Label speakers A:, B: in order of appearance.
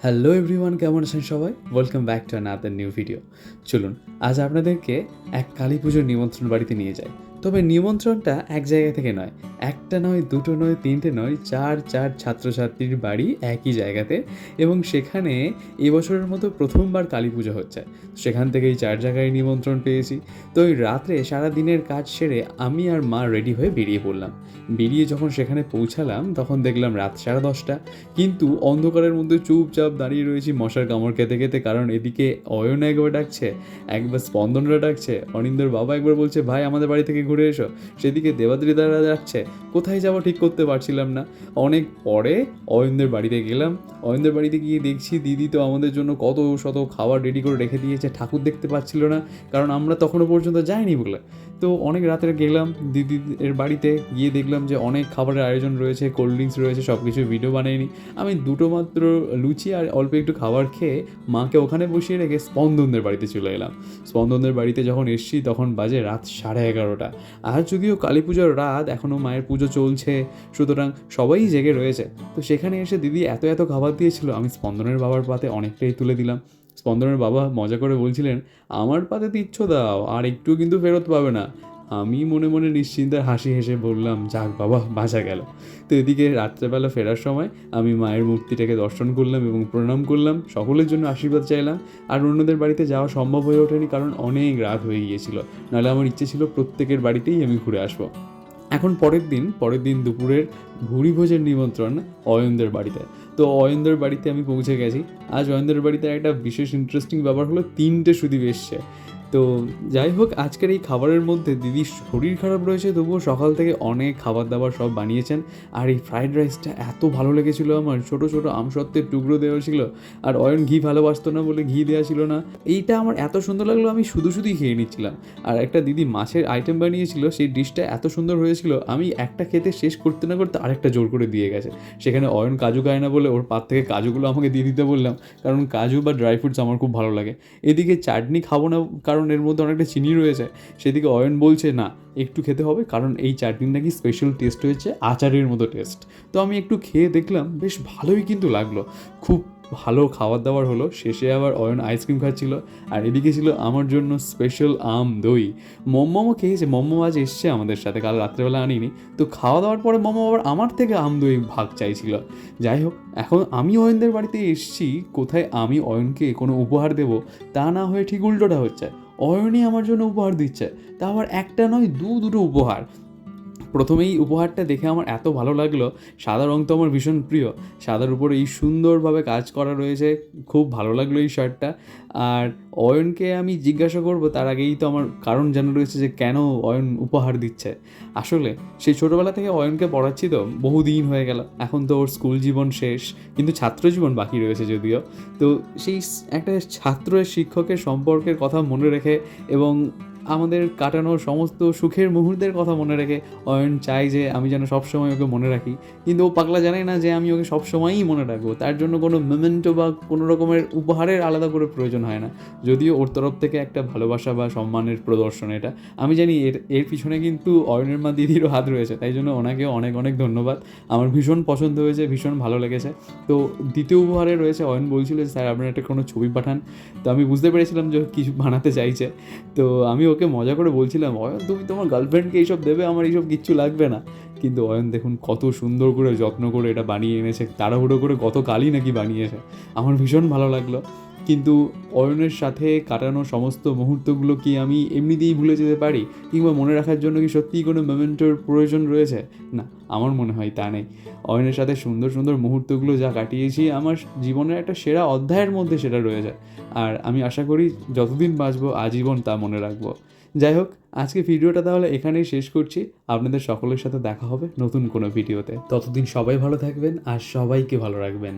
A: Hello everyone, কেমন আছেন সবাই? Welcome back to another new video. চলুন আজ আপনাদেরকে এক কালী পুজোর নিমন্ত্রণ বাড়িতে নিয়ে যাই। তবে নিমন্ত্রণটা এক জায়গা থেকে নয়, একটা নয়, দুটো নয়, তিনটে নয়, চার ছাত্রছাত্রীর বাড়ি একই জায়গাতে, এবং সেখানে এবছরের মতো প্রথমবার কালী পুজো হচ্ছে। সেখান থেকেই 4 জায়গায় নিমন্ত্রণ পেয়েছি। তো ওই রাত্রে সারা দিনের কাজ সেরে আমি আর মা রেডি হয়ে বেরিয়ে পড়লাম। বেরিয়ে যখন সেখানে পৌঁছালাম তখন দেখলাম রাত 10:30, কিন্তু অন্ধকারের মধ্যে চুপচাপ দাঁড়িয়ে রয়েছি মশার কামড় খেতে খেতে, কারণ এদিকে অয়ন একবার ডাকছে, একবার স্পন্দনরা ডাকছে, অনিন্দর বাবা একবার বলছে ভাই আমাদের বাড়ি থেকে ঘুরে এসো, সেদিকে দেবাদ্রিদারা ডাকছে। কোথায় যাবো ঠিক করতে পারছিলাম না। অনেক পরে অয়নদের বাড়িতে গেলাম। অয়নদের বাড়িতে গিয়ে দেখছি দিদি তো আমাদের জন্য কত শত খাবার রেডি করে রেখে দিয়েছে। ঠাকুর দেখতে পাচ্ছিল না, কারণ আমরা তখনও পর্যন্ত যাইনি বলে। তো অনেক রাতে গেলাম দিদির বাড়িতে, গিয়ে দেখলাম যে অনেক খাবারের আয়োজন রয়েছে, কোল্ড ড্রিঙ্কস রয়েছে, সব কিছু ভিডিও বানাইনি। আমি দুটো মাত্র লুচি আর অল্প একটু খাবার খেয়ে মাকে ওখানে বসিয়ে রেখে স্পন্দনদের বাড়িতে চলে এলাম। স্পন্দনদের বাড়িতে যখন এসছি তখন বাজে রাত 11:30। আর যদিও কালী পুজোর রাত, এখনও মায়ের পুজো চলছে, সুতরাং সবাই জেগে রয়েছে। তো সেখানে এসে দিদি এত খাবার দিয়েছিল, আমি স্পন্দনের বাবার পাতে অনেকটাই তুলে দিলাম। স্পন্দনের বাবা মজা করে বলছিলেন, আমার পাতে দিচ্ছ দাও, আর একটু কিন্তু ফেরত পাবে না। আমি মনে মনে নিশ্চিন্তে হাসি হেসে বললাম, যাক বাবা, বাঁচা গেল। তো এদিকে রাত্রেবেলা ফেরার সময় আমি মায়ের মূর্তিটাকে দর্শন করলাম এবং প্রণাম করলাম, সকলের জন্য আশীর্বাদ চাইলাম। আর অন্যদের বাড়িতে যাওয়া সম্ভব হয়ে ওঠেনি, কারণ অনেক রাত হয়ে গিয়েছিল। নাহলে আমার ইচ্ছে ছিল প্রত্যেকের বাড়িতেই আমি ঘুরে আসবো। এখন পরের দিন দুপুরের ভুরিভোজের নিমন্ত্রণ অয়নদের বাড়িতে। তো অয়নদের বাড়িতে আমি পৌঁছে গেছি। আজ অয়নদের বাড়িতে একটা বিশেষ ইন্টারেস্টিং ব্যাপার হলো, 3টে সুদীপ এসছে। তো যাই হোক, আজকের এই খাবারের মধ্যে দিদির শরীর খারাপ রয়েছে, তবুও সকাল থেকে অনেক খাবার দাবার সব বানিয়েছেন। আর এই ফ্রাইড রাইসটা এত ভালো লেগেছিলো আমার, ছোটো ছোটো আমসত্ত্বের টুকরো দেওয়া ছিল। আর অয়ন ঘি ভালোবাসতো না বলে ঘি দেওয়া ছিল না। এইটা আমার এত সুন্দর লাগলো, আমি শুধুই খেয়ে নিচ্ছিলাম। আর একটা দিদি মাছের আইটেম বানিয়েছিল, সেই ডিশটা এত সুন্দর হয়েছিল, আমি একটা খেতে শেষ করতে না করতে আরেকটা জোর করে দিয়ে গেছে। সেখানে অয়ন কাজু খায় না বলে ওর পাত থেকে কাজুগুলো আমাকে দিয়ে দিতে বললাম, কারণ কাজু বা ড্রাই ফ্রুটস আমার খুব ভালো লাগে। এদিকে চাটনি খাবো না, কারণ এর মধ্যে অনেকটা চিনি রয়েছে। সেদিকে অয়ন বলছে না, একটু খেতে হবে, কারণ এই চাটনির নাকি স্পেশাল টেস্ট হয়েছে, আচারের মতো টেস্ট। তো আমি একটু খেয়ে দেখলাম, বেশ ভালোই কিন্তু লাগলো। খুব ভালো খাবার দাবার হলো। শেষে আবার অয়ন আইসক্রিম খাচ্ছিল, আর এদিকে ছিল আমার জন্য স্পেশাল আম দই। মম্মামও খেয়েছে, মম্মা আজ এসছে আমাদের সাথে, কাল রাত্রেবেলা আনিনি। তো খাওয়া দাওয়ার পরে মম্মা আবার আমার থেকে আম দই ভাগ চাইছিল। যাই হোক, এখন আমি অয়নদের বাড়িতে এসেছি, কোথায় আমি অয়নকে কোনো উপহার দেব তা না হয়ে ঠিক উল্টোটা হচ্ছে। অয়নই আমার জন্য উপহার দিচ্ছে, তা আবার একটা নয়, দুটো উপহার। প্রথমেই উপহারটা দেখে আমার এত ভালো লাগলো। সাদা রং তো আমার ভীষণ প্রিয়। সাদার উপর এই সুন্দরভাবে কাজ করা রয়েছে, খুব ভালো লাগলো এই শার্টটা। আর অয়নকে আমি জিজ্ঞাসা করবো তার আগেই তো আমার কারণ জানা রয়েছে যে কেন অয়ন উপহার দিচ্ছে। আসলে সেই ছোটোবেলা থেকে অয়নকে পড়াচ্ছি, তো বহুদিন হয়ে গেল। এখন তো ওর স্কুল জীবন শেষ, কিন্তু ছাত্র জীবন বাকি রয়েছে যদিও। তো সেই একটা ছাত্র শিক্ষকের সম্পর্কের কথা মনে রেখে এবং আমাদের কাটানো সমস্ত সুখের মুহূর্তের কথা মনে রেখে অয়ন চাই যে আমি যেন সবসময় ওকে মনে রাখি। কিন্তু ও পাগলা জানে না যে আমি ওকে সবসময়ই মনে রাখবো, তার জন্য কোনো মোমেন্টো বা কোনো রকমের উপহারের আলাদা করে প্রয়োজন হয় না। যদিও ওর তরফ থেকে একটা ভালোবাসা বা সম্মানের প্রদর্শন এটা। আমি জানি এর পিছনে কিন্তু অয়নের মা দিদিরও হাত রয়েছে, তাই জন্য ওনাকেও অনেক ধন্যবাদ। আমার ভীষণ পছন্দ হয়েছে, ভীষণ ভালো লেগেছে। তো দ্বিতীয় উপহারে রয়েছে, অয়ন বলছিল যে স্যার আপনার একটা কোনো ছবি পাঠান। তো আমি বুঝতে পেরেছিলাম যে কিছু বানাতে চাইছে। তো আমি ওকে মজা করে বলছিলাম, অয়ন তুমি তোমার গার্লফ্রেন্ডকে এইসব দেবে, আমার এইসব কিচ্ছু লাগবে না। কিন্তু অয়ন দেখুন কত সুন্দর করে যত্ন করে এটা বানিয়ে এনেছে, তাড়াহুড়ো করে গতকালই নাকি বানিয়েছে। আমার ভীষণ ভালো লাগলো। কিন্তু অয়নের সাথে কাটানো সমস্ত মুহূর্তগুলো কি আমি এমনিতেই ভুলে যেতে পারি, কিংবা মনে রাখার জন্য কি সত্যিই কোনো মোমেন্টের প্রয়োজন রয়েছে? না, আমার মনে হয় তা নেই। অয়নের সাথে সুন্দর মুহূর্তগুলো যা কাটিয়েছি, আমার জীবনের একটা সেরা অধ্যায়ের মধ্যে সেটা রয়েছে। আর আমি আশা করি যতদিন বাঁচবো আজীবন তা মনে রাখবো। যাই হোক, আজকে ভিডিওটা তাহলে এখানেই শেষ করছি। আপনাদের সকলের সাথে দেখা হবে নতুন কোনো ভিডিওতে। ততদিন সবাই ভালো থাকবেন আর সবাইকে ভালো রাখবেন।